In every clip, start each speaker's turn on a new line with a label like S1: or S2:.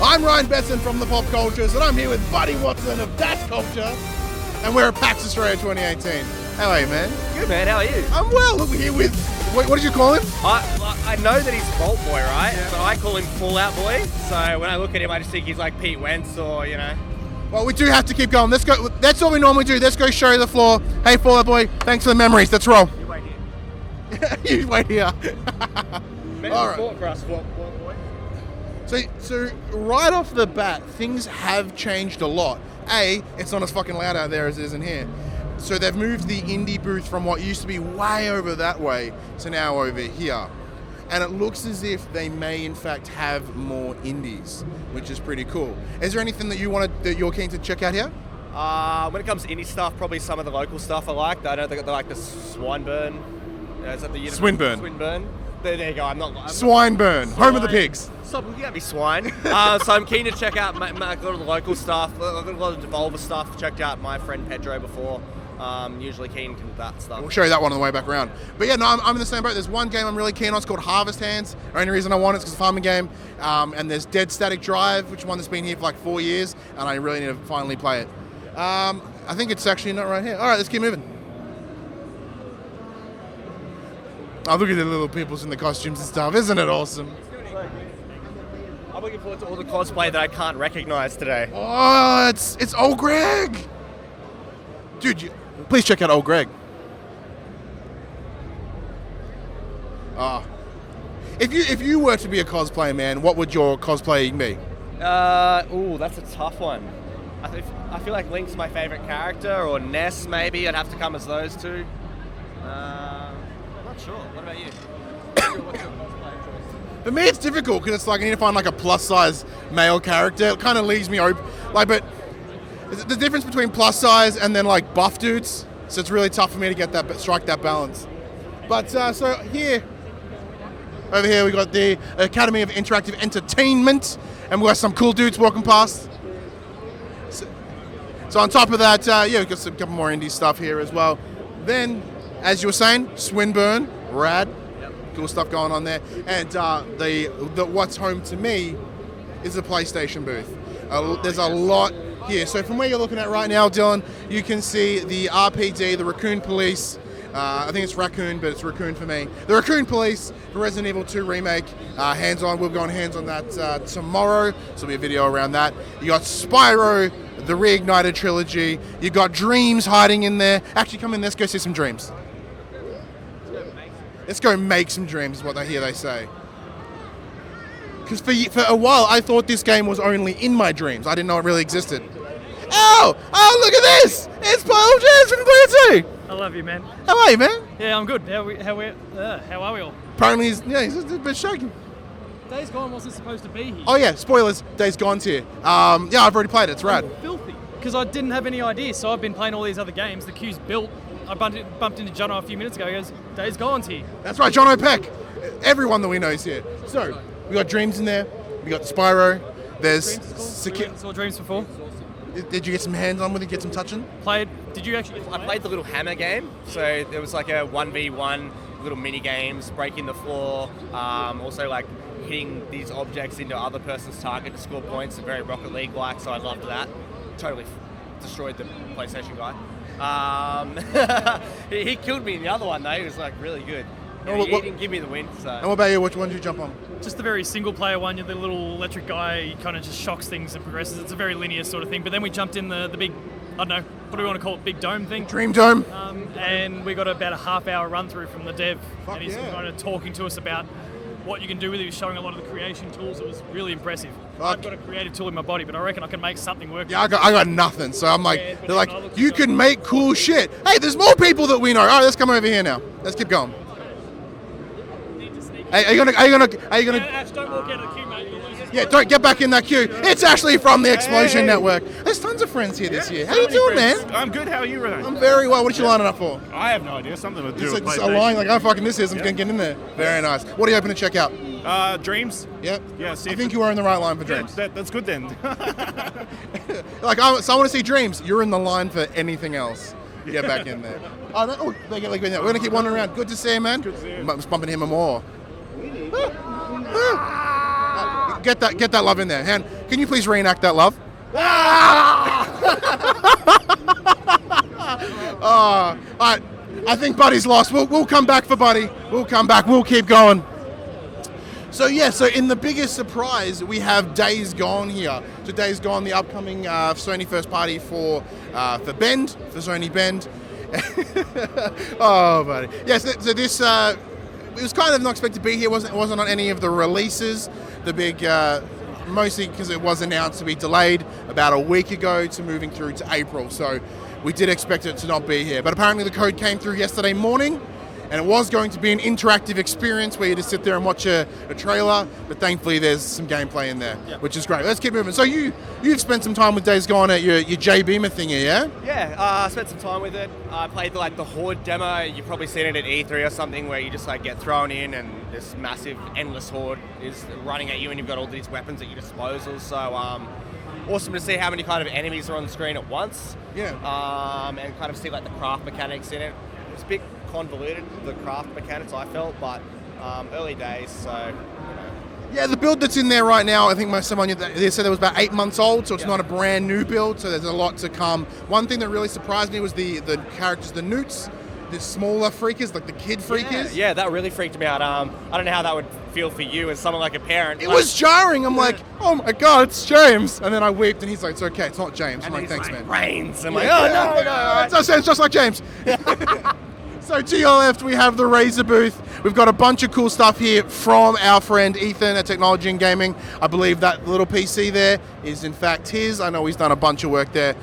S1: I'm Ryan Besson from the PopCulturists, and I'm here with Buddy Watson of Dash Culture, and we're at PAX Australia 2018. How are you, man?
S2: Good, man. How are you?
S1: I'm well. Look, we're here with, what did you call him?
S2: I know that he's Vault Boy, right?
S1: Yeah.
S2: So I call him Fallout Boy. So when I look at him, I just think he's like Pete Wentz or, you know.
S1: Well, we do have to keep going. Let's go. That's what we normally do. Let's go show the floor. Hey, Fallout Boy, thanks for the memories. Let's roll.
S2: You wait here.
S1: You wait here.
S2: All right. For us, Vault Boy.
S1: So right off the bat, things have changed a lot. A, it's not as fucking loud out there as it is in here. So they've moved the indie booth from what used to be way over that way to now over here. And it looks as if they may in fact have more indies, which is pretty cool. Is there anything that you're keen to check out here?
S2: When it comes to indie stuff, probably some of the local stuff I like. I know they like the Swineburn. Is that the
S1: Swinburne.
S2: Swinburne. There you go. I'm not
S1: Swineburne, home of the pigs.
S2: Stop looking at me, swine. So I'm keen to check out a lot of the local stuff, a lot of Devolver stuff. Checked out my friend Pedro before. Usually keen to that stuff.
S1: We'll show you that one on the way back around. But yeah, no, I'm in the same boat. There's one game I'm really keen on. It's called Harvest Hands. The only reason I want it is because it's a farming game. And there's Dead Static Drive, which one that's been here for like 4 years, and I really need to finally play it. I think it's actually not right here. All right, let's keep moving. Oh, look at the little peoples in the costumes and stuff. Isn't it awesome?
S2: I'm looking forward to all the cosplay that I can't recognize today.
S1: Oh, it's old Greg. Dude, please check out old Greg. If you were to be a cosplayer, man, what would your cosplaying be?
S2: That's a tough one. I feel like Link's my favorite character, or Ness maybe. I'd have to come as those two. I'm not sure. What about you? What's your cosplay choice?
S1: For me, it's difficult because it's like I need to find like a plus-size male character. It kind of leaves me open. Like, but the difference between plus size and then like buff dudes, so it's really tough for me to get that, strike that balance. But so over here we got the Academy of Interactive Entertainment, and we got some cool dudes walking past. So on top of that, yeah, we've got some couple more indie stuff here as well. Then, as you were saying, Swinburne, rad, cool stuff going on there. And the what's home to me is the PlayStation booth. There's a lot here. So from where you're looking at right now, Dylan, you can see the RPD, the Raccoon Police. I think it's Raccoon, but it's Raccoon for me. The Raccoon Police, the Resident Evil 2 remake, hands-on. We'll go on hands-on that tomorrow. So there'll be a video around that. You got Spyro, the Reignited trilogy. You got Dreams hiding in there. Actually, come in. Let's go see some Dreams. Let's go make some Dreams, is what I hear they say. Because for a while, I thought this game was only in my dreams. I didn't know it really existed. Oh, look at this! It's Paul Jazz from Player 2!
S3: I love you, man.
S1: How are you, man?
S3: Yeah, I'm good. How are we all?
S1: Apparently, he's a bit shaky.
S3: Days Gone wasn't supposed to be here.
S1: Oh yeah, spoilers. Days Gone's here. Yeah, I've already played it. It's rad.
S3: Filthy. Because I didn't have any idea, so I've been playing all these other games. The queue's built. I bumped into Jono a few minutes ago. He goes, Days Gone's here.
S1: That's right, Jono Peck. Everyone that we know is here. So, we got Dreams in there. We got Spyro. There's...
S3: Saw Dreams before.
S1: Did you get some hands on with it, get some touching?
S3: Did you actually...
S2: I played the little hammer game. So there was like a 1v1 little mini games, breaking the floor, also like hitting these objects into other person's target to score points, very Rocket League-like, so I loved that. Totally destroyed the PlayStation guy. He killed me in the other one though, he was like really good. He didn't give me the win, so... And
S1: what about you? Which one did you jump on?
S3: Just the very single-player one. You're the little electric guy. He kind of just shocks things and progresses. It's a very linear sort of thing. But then we jumped in the big, I don't know, what do we want to call it, big dome thing?
S1: Dream Dome.
S3: And we got about a half-hour run-through from the dev.
S1: Fuck
S3: and he's kind of talking to us about what you can do with it. He was showing a lot of the creation tools. It was really impressive. I've got a creative tool in my body, but I reckon I can make something work.
S1: Yeah, I got nothing. So I'm like, they're like, you can make cool shit. Hey, there's more people that we know. All right, let's come over here now. Let's keep going. Hey, are you gonna?
S3: Ash, don't walk out of the queue, mate. You'll lose it.
S1: Yeah, don't get back in that queue. It's Ashley from the Explosion Network. There's tons of friends here this year. How you doing, man?
S4: I'm good. How are you, Renee?
S1: I'm very well. What are you lining up for?
S4: I have no idea. Something to do
S1: It's
S4: with
S1: like
S4: PlayStation.
S1: a line like, oh, fucking this is. I'm gonna get in there. Very nice. What are you hoping to check out?
S4: Dreams.
S1: Yep.
S4: Yeah.
S1: I think you were in the right line for Dreams.
S4: That's good then.
S1: Like, so I want to see Dreams. You're in the line for anything else. Get back in there. They get like in there. We're gonna keep wandering around. Good to see you, man.
S4: Good to see you.
S1: I'm just bumping him more. Get that love in there. Han, can you please reenact that love? All right. I think Buddy's lost. We'll come back for Buddy. We'll come back. We'll keep going. So in the biggest surprise, we have Days Gone here. So Days Gone, the upcoming Sony first party for Bend, for Sony Bend. Oh, buddy. Yes. So this it was kind of not expected to be here. It wasn't on any of the releases. The big, mostly because it was announced to be delayed about a week ago to moving through to April. So we did expect it to not be here. But apparently the code came through yesterday morning. And it was going to be an interactive experience where you just sit there and watch a trailer, but thankfully there's some gameplay in there, which is great. Let's keep moving. So you've spent some time with Days Gone at your J Beamer thingy, yeah?
S2: Yeah, I spent some time with it. I played the Horde demo. You've probably seen it at E3 or something, where you just get thrown in and this massive endless horde is running at you, and you've got all these weapons at your disposal. So awesome to see how many kind of enemies are on the screen at once.
S1: Yeah.
S2: And kind of see the craft mechanics in it. It's a bit convoluted, the craft mechanics, I felt, but early days, so.
S1: Yeah, the build that's in there right now, I think they said it was about 8 months old, so it's not a brand new build, so there's a lot to come. One thing that really surprised me was the characters, the newts, the smaller freakers, like the kid freakers.
S2: Yeah, that really freaked me out. I don't know how that would feel for you as someone like a parent.
S1: It was jarring. I'm like, oh my god, it's James. And then I wept, and he's like, it's okay, it's not James. I'm like, thanks, man.
S2: Brains. I'm like, oh no.
S1: It's just like James. So to your left, we have the Razer booth. We've got a bunch of cool stuff here from our friend Ethan at Technology and Gaming. I believe that little PC there is in fact his. I know he's done a bunch of work there.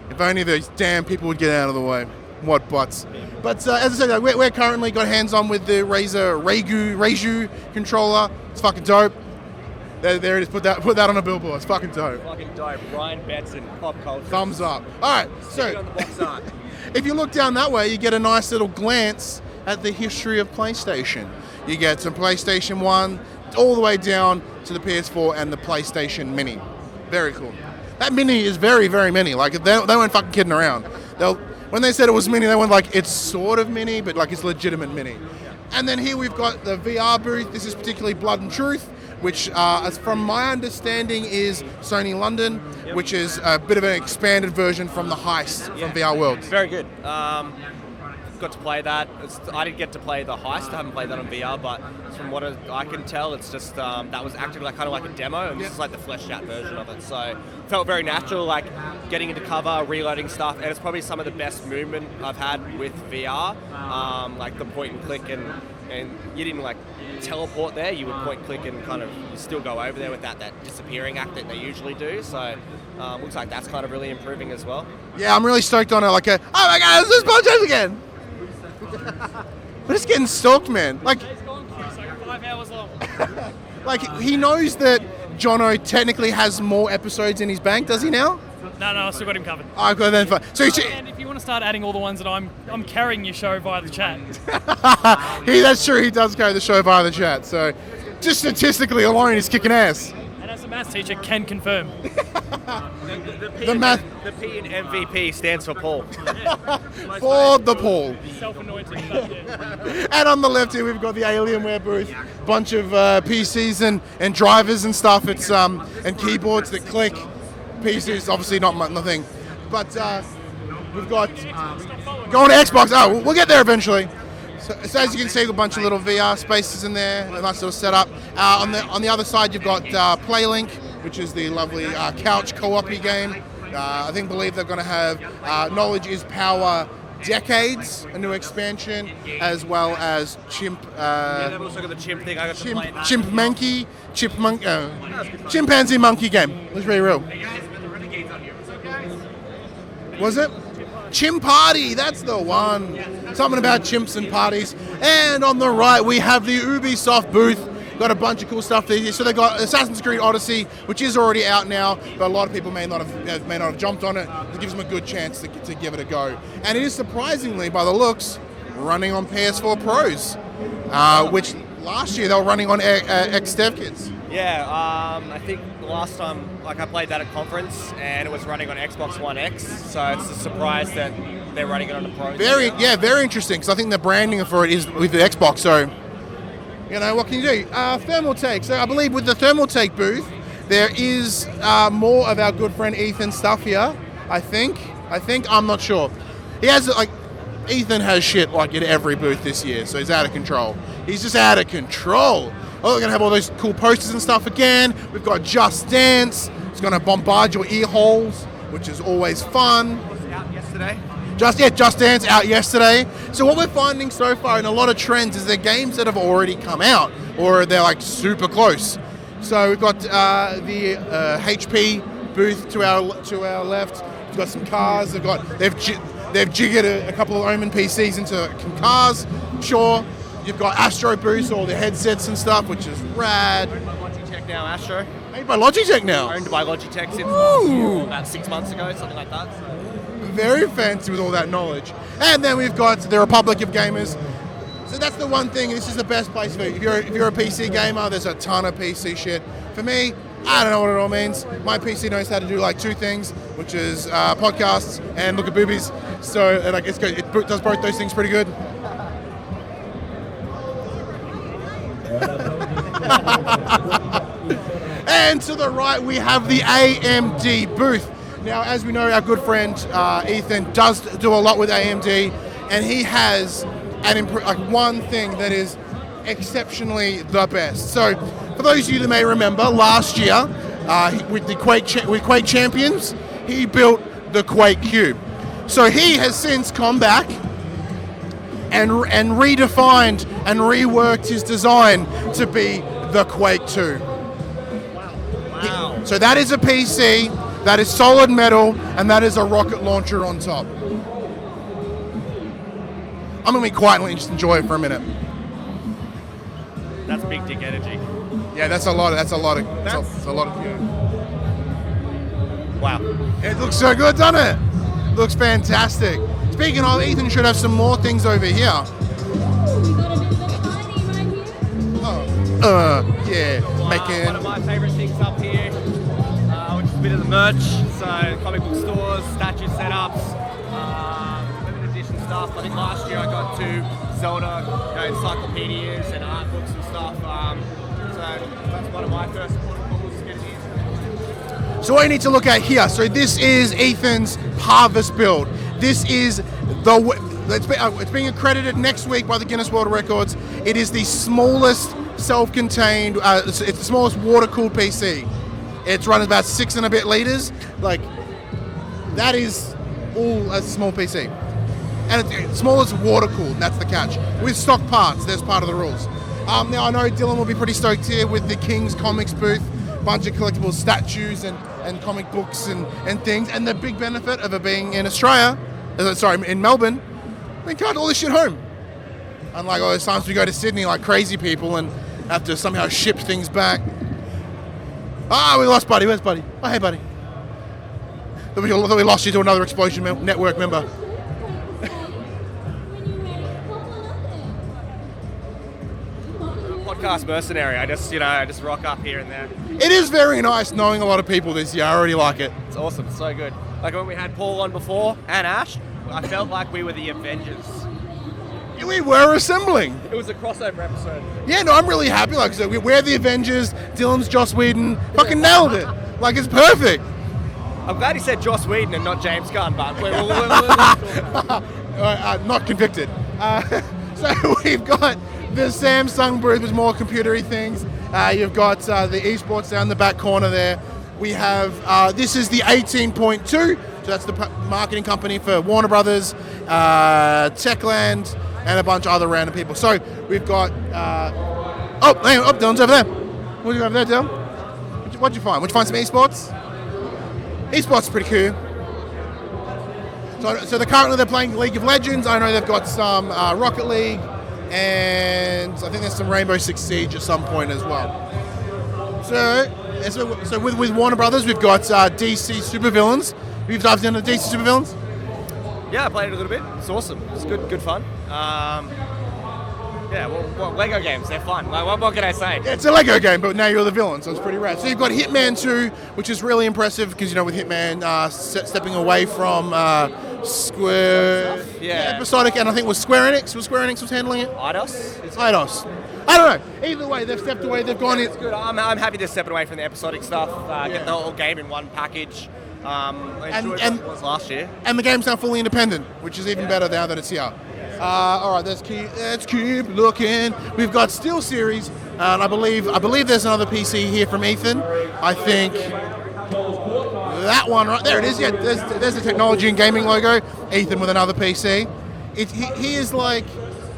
S1: If only those damn people would get out of the way. What butts. But as I said, we're currently got hands on with the Razer Reiju controller. It's fucking dope. There it is. Put that on a billboard. It's fucking dope.
S2: Fucking dope. Ryan Betson, PopCulturists.
S1: Thumbs up. All right. So
S2: on the box art.
S1: If you look down that way, you get a nice little glance at the history of PlayStation. You get some PlayStation 1 all the way down to the PS4 and the PlayStation Mini. Very cool. That Mini is very, very mini. They weren't fucking kidding around. When they said it was mini, they went it's sort of mini, but it's legitimate mini. And then here we've got the VR booth. This is particularly Blood and Truth, which, as from my understanding, is Sony London, which is a bit of an expanded version from the Heist from VR World.
S2: Very good. Got to play that. I didn't get to play the Heist. I haven't played that on VR, but from what I can tell, it's just that was acted kind of like a demo, and this is the fleshed out version of it. So it felt very natural, getting into cover, reloading stuff, and it's probably some of the best movement I've had with VR. The point and click, and you didn't teleport there. You would point click and you still go over there without that disappearing act that they usually do. So looks like that's kind of really improving as well.
S1: Yeah, I'm really stoked on it. Oh my god, it's this podcast again. We're just getting stoked, man.
S3: It's gone through, so 5 hours long.
S1: He knows that Jono technically has more episodes in his bank, does he now?
S3: No, I still got him covered.
S1: Okay, then fine. So
S3: and if you want to start adding all the ones that I'm carrying your show via the chat.
S1: That's true, he does carry the show via the chat, so just statistically alone he's kicking ass.
S3: And as a maths teacher can confirm.
S2: The P in MVP stands for Paul.
S1: For the Paul.
S3: Self-anointed.
S1: And on the left here we've got the Alienware booth. Bunch of PCs and drivers and stuff. It's and keyboards that click. PCs obviously not nothing. But we've got going to Xbox. Oh, we'll get there eventually. So as you can see, a bunch of little VR spaces in there, a nice little setup. On the other side, you've got PlayLink, which is the lovely couch co-op-y game. I believe they're going to have Knowledge is Power Decades, a new expansion, as well as Chimp.
S2: They've also got the Chimp thing. I got to play that.
S1: Chimpanzee Monkey game. Let's be real. Was it? Chimp Party, that's the one. Something about chimps and parties. And on the right, we have the Ubisoft booth. Got a bunch of cool stuff there. So they got Assassin's Creed Odyssey, which is already out now, but a lot of people may not have jumped on it. It gives them a good chance to give it a go. And it is surprisingly, by the looks, running on PS4 Pros, which last year they were running on ex-dev kits.
S2: Yeah, I think the last time I played that at conference and it was running on Xbox One X, so it's a surprise that they're running it on a Pro.
S1: Very interesting, because I think the branding for it is with the Xbox, so You know, what can you do? Thermal Take. So I believe with the Thermal Take booth, there is more of our good friend Ethan stuff here. I think. I'm not sure. He has Ethan has shit like at every booth this year, so he's out of control. He's just out of control. Oh, we're gonna have all those cool posters and stuff again. We've got Just Dance. It's gonna bombard your ear holes, which is always fun.
S2: Was it out yesterday?
S1: Just Dance out yesterday. So what we're finding so far in a lot of trends is they're games that have already come out, or they're like super close. So we've got the HP booth to our left. We've got some cars. They've jiggered a couple of Omen PCs into cars. Sure. You've got Astro booths, all the headsets and stuff, which is rad.
S2: Owned by Logitech now, Astro.
S1: Made by Logitech now.
S2: Owned by Logitech since about 6 months ago, something like that. So.
S1: Very fancy with all that knowledge. And then we've got the Republic of Gamers. So that's the one thing. This is the best place for you. If you're a PC gamer, there's a ton of PC shit. For me, I don't know what it all means. My PC knows how to do like two things, which is podcasts and look at boobies. So it's good. It does both those things pretty good. And to the right, we have the AMD booth. Now, as we know, our good friend Ethan does do a lot with AMD, and he has one thing that is exceptionally the best. So, for those of you that may remember, last year with Quake Champions, he built the Quake Cube. So he has since come back and redefined and reworked his design to be the Quake 2.
S2: Wow.
S1: So that is a PC, that is solid metal, and that is a rocket launcher on top. I'm going to be quietly just enjoy it for a minute.
S2: That's big dick energy.
S1: Yeah, that's a lot of yeah.
S2: Wow.
S1: It looks so good, doesn't it? Looks fantastic. Speaking of, Ethan should have some more things over here. Yeah, making.
S2: One of my favourite things up here, which is a bit of the merch. So comic book stores, statue setups, limited edition stuff. I think last year I got 2 Zelda encyclopedias and art books and stuff. So that's one of my first calls to get here.
S1: So what you need to look at here. So this is Ethan's Harvest build. This is it's being accredited next week by the Guinness World Records. It is the smallest self-contained, it's the smallest water-cooled PC. It's running about 6 and a bit liters. Like, that is all a small PC. And it's smallest water-cooled, that's the catch. With stock parts, that's part of the rules. Now, I know Dylan will be pretty stoked here with the King's Comics booth. Bunch of collectible statues and comic books and things. And the big benefit of it being in Australia, in Melbourne, we can carry all this shit home. Unlike all those times we go to Sydney like crazy people and have to somehow ship things back. We lost Buddy. Where's Buddy? Oh, hey, Buddy. Thought we lost you to another Explosion Network member.
S2: Podcast mercenary. I just rock up here and there.
S1: It is very nice knowing a lot of people this year. I already like it.
S2: It's awesome. It's so good. Like when we had Paul on before and Ash, I felt like we were the Avengers.
S1: We were assembling.
S2: It was a crossover episode.
S1: Yeah, no, I'm really happy. Like, so we're the Avengers. Dylan's Joss Whedon. Fucking nailed it. Like, it's perfect.
S2: I'm glad he said Joss Whedon and not James Gunn, but we're
S1: not convicted. So we've got the Samsung booth with more computery things. You've got the esports down the back corner there. We have, this is the 18.2, so that's the marketing company for Warner Brothers, Techland, and a bunch of other random people. So we've got, Dylan's over there. What do you got over there, Dylan? What'd you find? Would you find some esports? Esports is pretty cool. So they're playing League of Legends. I know they've got some Rocket League, and I think there's some Rainbow Six Siege at some point as well. So with Warner Brothers, we've got DC Supervillains. We've dived into DC Supervillains.
S2: Yeah, I played it a little bit. It's awesome. It's good fun. Lego games, they're fun. Like, what can I say?
S1: Yeah, it's a Lego game, but now you're the villain, so it's pretty rad. So you've got Hitman 2, which is really impressive because, with Hitman stepping away from Square...
S2: Yeah.
S1: Episodic, and I think it was Square Enix. Was Square Enix handling it?
S2: Eidos?
S1: Eidos. I don't know. Either way, they've stepped away. They've gone in.
S2: It's good. I'm happy to step away from the episodic stuff. Get the whole game in one package. I enjoyed what it was last year.
S1: And the game's now fully independent, which is even better now that it's here. All right, let's keep looking. We've got SteelSeries, and I believe there's another PC here from Ethan. I think that one right there. It is. Yeah, there's the technology and gaming logo. Ethan with another PC. He is like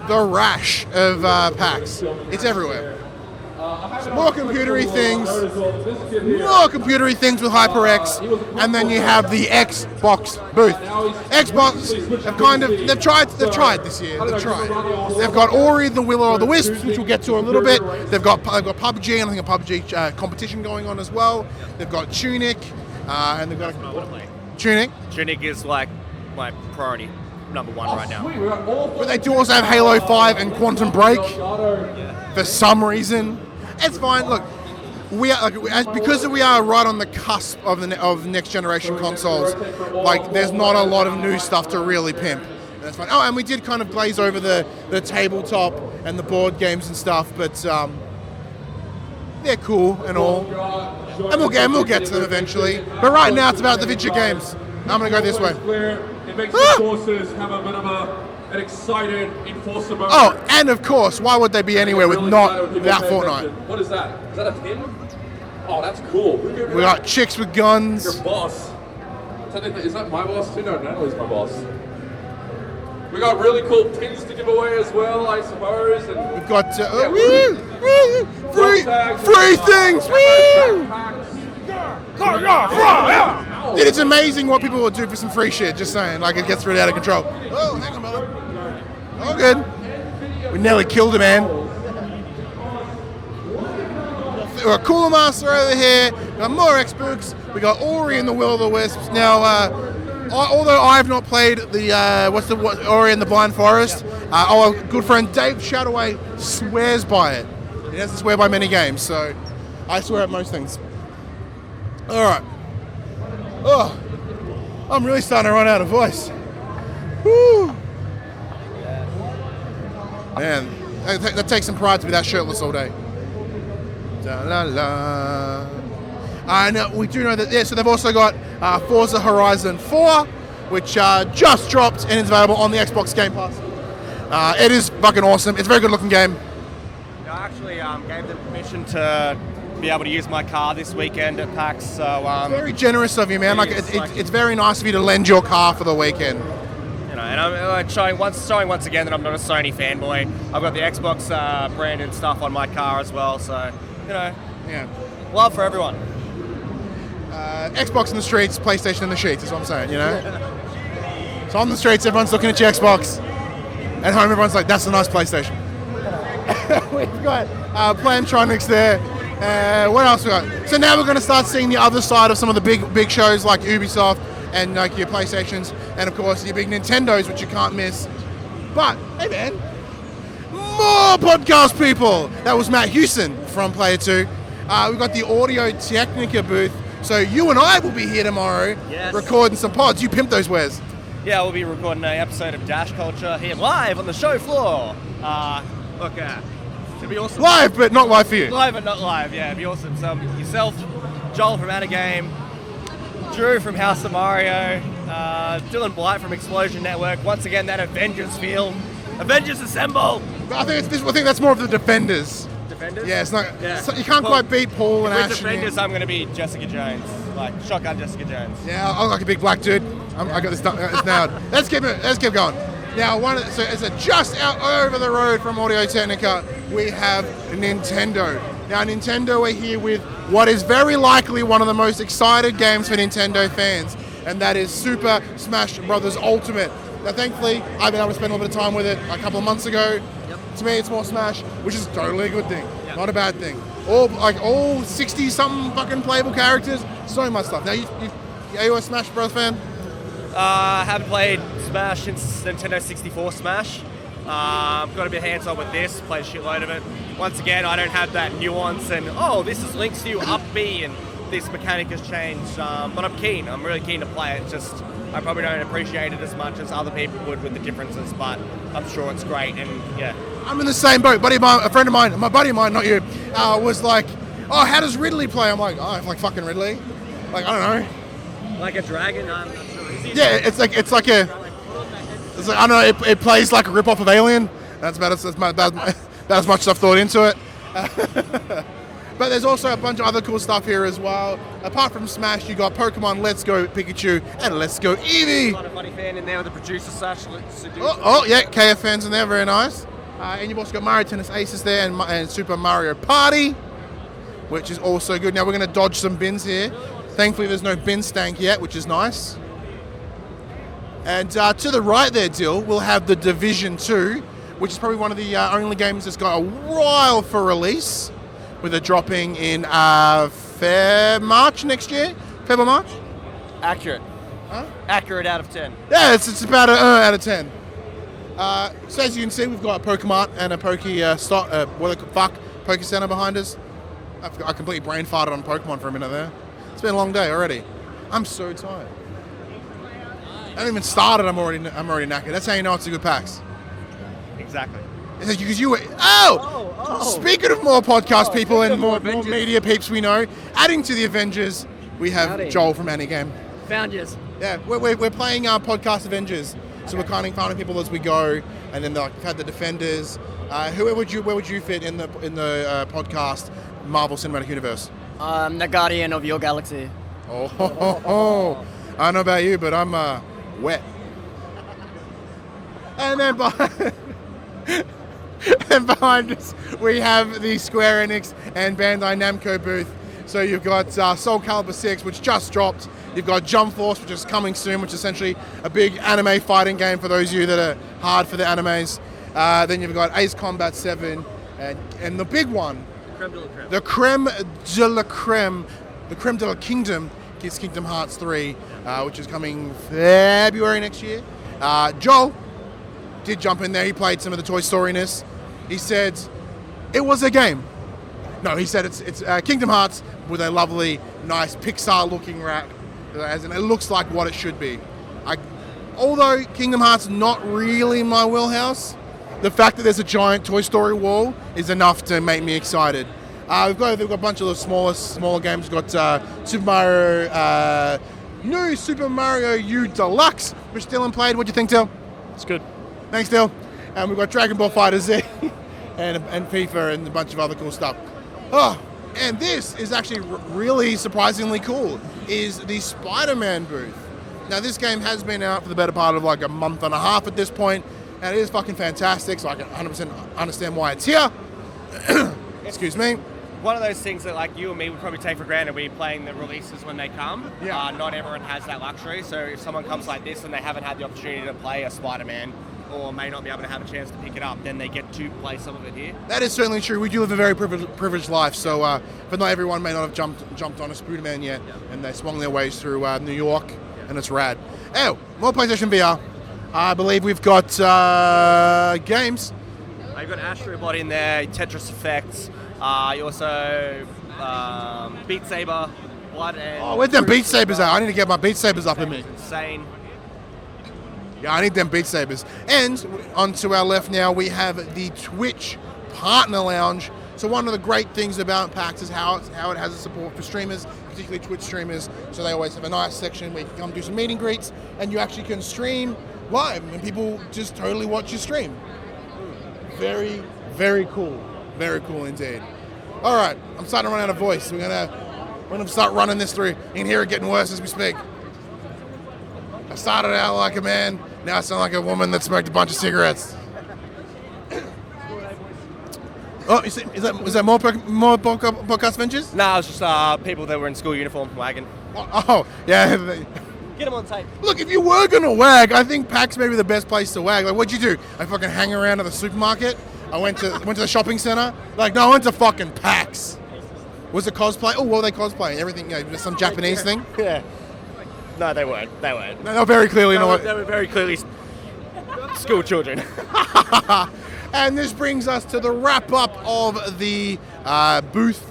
S1: the rash of PAX. It's everywhere. More computery things with HyperX, and then you have the Xbox booth. Xbox they've tried this year. They've got Ori the Will of the Wisps, which we'll get to a little bit. They've got PUBG, and I think a PUBG competition going on as well. They've got Tunic, and they've got Tunic.
S2: Tunic is like my priority number one right now.
S1: But they do also have Halo 5 and Quantum Break for some reason. It's fine. Look, because we are right on the cusp of next generation consoles. Like, there's not a lot of new stuff to really pimp. That's fine. Oh, and we did kind of glaze over the tabletop and the board games and stuff, but they're cool and all. And we'll get to them eventually. But right now, it's about the video games. I'm gonna go this way.
S5: It makes the forces have a bit of an excited enforcer moment.
S1: Oh, and of course, why would they be anywhere with not without Fortnite?
S5: What is that? Is that a pin? Oh, that's cool.
S1: We got chicks with guns.
S5: Your boss. Is that my boss too? No, Natalie's my boss. We got really cool pins to give away as well, I suppose. And
S1: we've got free things. Dude, it's amazing what people will do for some free shit. Just saying, like, it gets really out of control. Oh, hang on, brother. Oh, good. We nearly killed a man. We got Cooler Master over here. We got more Xbox. We got Ori and the Will of the Wisps. Now, although I've not played the Ori and the Blind Forest, our good friend Dave Shadoway swears by it. He doesn't swear by many games, so I swear at most things. All right. Oh, I'm really starting to run out of voice. Woo! Man, that takes some pride to be that shirtless all day. Da la la. And we do know that, so they've also got Forza Horizon 4, which just dropped and is available on the Xbox Game Pass. It is fucking awesome. It's a very good looking game.
S2: I actually gave them permission to be able to use my car this weekend at PAX. So
S1: very generous of you, man. It's very nice of you to lend your car for the weekend.
S2: You know, and I'm showing once again that I'm not a Sony fanboy. I've got the Xbox branded stuff on my car as well. So, you know, love for everyone.
S1: Xbox in the streets, PlayStation in the sheets is what I'm saying, you know? So on the streets, everyone's looking at your Xbox. At home, everyone's like, that's a nice PlayStation. We've got Plantronics there. What else we got? So now we're going to start seeing the other side of some of the big shows like Ubisoft and like your PlayStations and, of course, your big Nintendos, which you can't miss. But, hey, man, more podcast people. That was Matt Hewson from Player 2. We've got the Audio Technica booth. So you and I will be here tomorrow recording some pods. You pimp those wares.
S2: Yeah, we'll be recording an episode of Dash Culture here live on the show floor. Look, it'll be awesome.
S1: Live, but not live for you.
S2: Live, but not live, yeah, it'll be awesome. So yourself, Joel from Game, Drew from House of Mario, Dylan Blight from Explosion Network. Once again, that Avengers feel. Avengers assemble!
S1: I think that's more of the Defenders.
S2: Defenders?
S1: Yeah, it's not. Yeah. So you can't quite beat Paul and Ash.
S2: With Defenders, I'm going to be Jessica Jones, like shotgun Jessica Jones.
S1: Yeah, I look like a big black dude. I got this nailed. Let's keep going. Now, just out over the road from Audio Technica, we have Nintendo. Now, Nintendo are here with what is very likely one of the most excited games for Nintendo fans, and that is Super Smash Bros. Ultimate. Now, thankfully, I've been able to spend a little bit of time with it a couple of months ago. Yep. To me, it's more Smash, which is totally a good thing, not a bad thing. All 60-something fucking playable characters, so much stuff. Now, are you a Smash Bros. Fan?
S2: I haven't played Smash since Nintendo 64 Smash. I've got to be hands-on with this, play a shitload of it. Once again, I don't have that nuance and, this is Link's new up B and this mechanic has changed. But I'm keen. I'm really keen to play it. Just, I probably don't appreciate it as much as other people would with the differences, but I'm sure it's great. And
S1: I'm in the same boat. A friend of mine, my buddy of mine, not you, was like, "Oh, how does Ridley play?" I'm like, "Oh, like fucking Ridley." Like, I don't know.
S6: Like a dragon? I'm not sure.
S1: Yeah, it's like I don't know. It plays like a rip off of Alien. That's about as much stuff thought into it. But there's also a bunch of other cool stuff here as well. Apart from Smash, you got Pokemon Let's Go Pikachu and Let's Go Eevee.
S2: Got a funny fan in there with the producer seducer.
S1: Oh yeah, KF fans in there, very nice. And you've also got Mario Tennis Aces there and Super Mario Party, which is also good. Now we're going to dodge some bins here. Thankfully, there's no bin stank yet, which is nice. And to the right there, Dill, we'll have the Division 2, which is probably one of the only games that's got a while for release, with it dropping in March next year. Feb or March?
S2: Accurate.
S1: Huh?
S2: Accurate out of 10.
S1: Yeah, it's about an out of 10. So as you can see, we've got a Pokemart and a Poke Center behind us. I completely brain farted on Pokemon for a minute there. It's been a long day already. I'm so tired. I haven't even started. I'm already knackered. That's how you know it's a good PAX.
S2: Exactly.
S1: Because you were. Speaking of more podcast people and more media peeps we know, adding to the Avengers, we have
S6: Howdy.
S1: Joel from Anigame.
S6: Found yous.
S1: Yeah, we're playing our podcast Avengers, so we're kind of finding people as we go, and then we've had the Defenders. Where would you fit in the podcast Marvel Cinematic Universe?
S6: The guardian of your galaxy.
S1: Oh. I don't know about you, but I'm wet. And then behind us, we have the Square Enix and Bandai Namco booth. So you've got Soul Calibur 6, which just dropped. You've got Jump Force, which is coming soon, which is essentially a big anime fighting game for those of you that are hard for the animes. Then you've got Ace Combat 7, and the big one, the creme de la creme, the creme de la kingdom, is Kingdom Hearts 3, which is coming February next year. Joel did jump in there. He played some of the Toy Story-ness. He said it was a game. No, he said it's Kingdom Hearts with a lovely, nice Pixar-looking wrap, as in it looks like what it should be. Although Kingdom Hearts is not really my wheelhouse, the fact that there's a giant Toy Story wall is enough to make me excited. We've got a bunch of the smaller games. We've got new Super Mario U Deluxe, which Dylan played. What do you think, Dylan?
S4: It's good.
S1: Thanks, Dylan. And we've got Dragon Ball FighterZ and FIFA and a bunch of other cool stuff. Oh, and this is actually really surprisingly cool, is the Spider-Man booth. Now, this game has been out for the better part of like a month and a half at this point, and it is fucking fantastic, so I can 100% understand why it's here. Excuse me.
S2: One of those things that like you and me would probably take for granted. We're playing the releases when they come.
S1: Yeah.
S2: Not everyone has that luxury. So if someone comes like this and they haven't had the opportunity to play a Spider-Man, or may not be able to have a chance to pick it up, then they get to play some of it here.
S1: That is certainly true. We do live a very privileged life, so but not everyone may not have jumped on a Spider-Man yet, and they swung their ways through New York, and it's rad. Oh, more PlayStation VR. I believe we've got games.
S2: You've got Astro Bot in there, Tetris Effects. You also Beat Saber, Blood and...
S1: Oh, where's them Beat Sabers at? I need to get my Beat Sabers up in me.
S2: Insane.
S1: Yeah, I need them Beat Sabers. And onto our left now, we have the Twitch Partner Lounge. So one of the great things about PAX is how it has a support for streamers, particularly Twitch streamers. So they always have a nice section where you can come do some meet and greets, and you actually can stream live, and people just totally watch your stream. Very, very cool. Very cool indeed. All right, I'm starting to run out of voice. We're gonna start running this through. You can hear it getting worse as we speak. I started out like a man. Now I sound like a woman that smoked a bunch of cigarettes. Oh, is that more podcast ventures?
S2: No, it's just people that were in school uniform wagging.
S1: Oh, yeah.
S2: Get them on tape.
S1: Look, if you were gonna wag, I think PAX may be the best place to wag. Like, what'd you do? I fucking hang around at the supermarket. I went to the shopping center. Like, no, I went to fucking PAX. Was it cosplay? Oh, well, they cosplay everything. You know, just some Japanese thing.
S2: Yeah. No, they weren't.
S1: No, very clearly not.
S2: They were very clearly school children.
S1: And this brings us to the wrap up of the booths.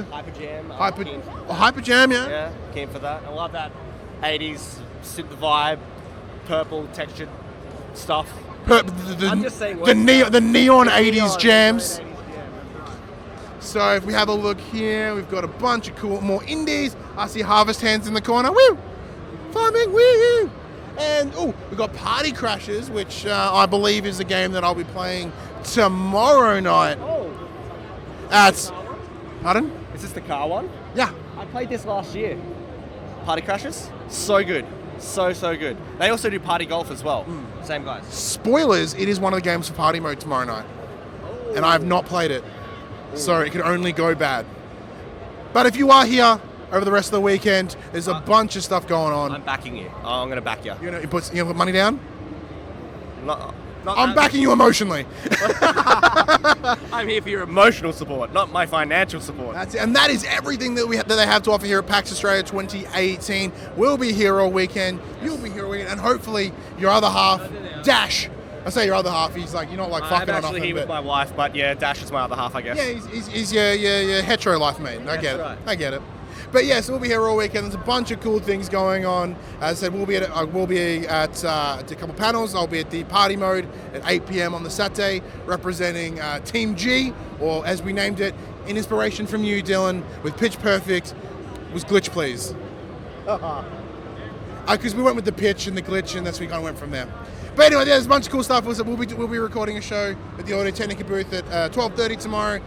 S2: Hyper Jam.
S1: Hyper Jam, yeah.
S2: Yeah, keen for that. I love that 80s synth vibe, purple textured stuff.
S6: I'm just saying
S1: the neon 80s
S6: neon
S1: jams.
S6: 80s, yeah, that's right.
S1: So if we have a look here, we've got a bunch of cool, more indies. I see Harvest Hands in the corner. Woo! Farming, woo! And we've got Party Crashers, which I believe is a game that I'll be playing tomorrow night.
S6: Oh,
S1: Pardon?
S2: Is this the car one?
S1: Yeah.
S2: I played this last year. Party Crashers? So good. So good. They also do Party Golf as well. Same guys.
S1: Spoilers, it is one of the games for party mode tomorrow night. And I have not played it. So it could only go bad. But if you are here over the rest of the weekend, there's a bunch of stuff going on.
S2: I'm backing you. I'm going to back you.
S1: You put money down?
S2: Not
S1: I'm backing you emotionally.
S2: I'm here for your emotional support, not my financial support.
S1: That's it. And that is everything that that they have to offer here at PAX Australia 2018. We'll be here all weekend. You'll be here all weekend. And hopefully your other half, Dash. I say your other half. He's like, you're not like fucking
S2: I'm
S1: on
S2: actually
S1: nothing.
S2: here with my wife, but yeah, Dash is my other half, I guess.
S1: Yeah, he's your hetero life mate. I get it.
S2: right.
S1: I get it. But yes, we'll be here all weekend. There's a bunch of cool things going on. As I said, we'll be at a couple panels. I'll be at the party mode at 8 p.m. on the Saturday, representing Team G, or as we named it, in inspiration from you, Dylan, with Pitch Perfect, was Glitch Please. Because we went with the pitch and the glitch, and that's we kind of went from there. But anyway, there's a bunch of cool stuff. We'll be recording a show at the Audio Technica booth at 12:30 tomorrow.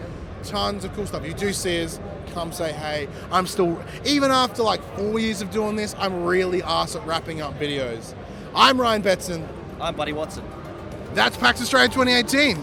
S1: Tons of cool stuff. You do see us, come say hey. I'm still, even after like 4 years of doing this, I'm really arse at wrapping up videos. I'm Ryan Betson.
S2: I'm Buddy Watson.
S1: That's PAX Australia 2018.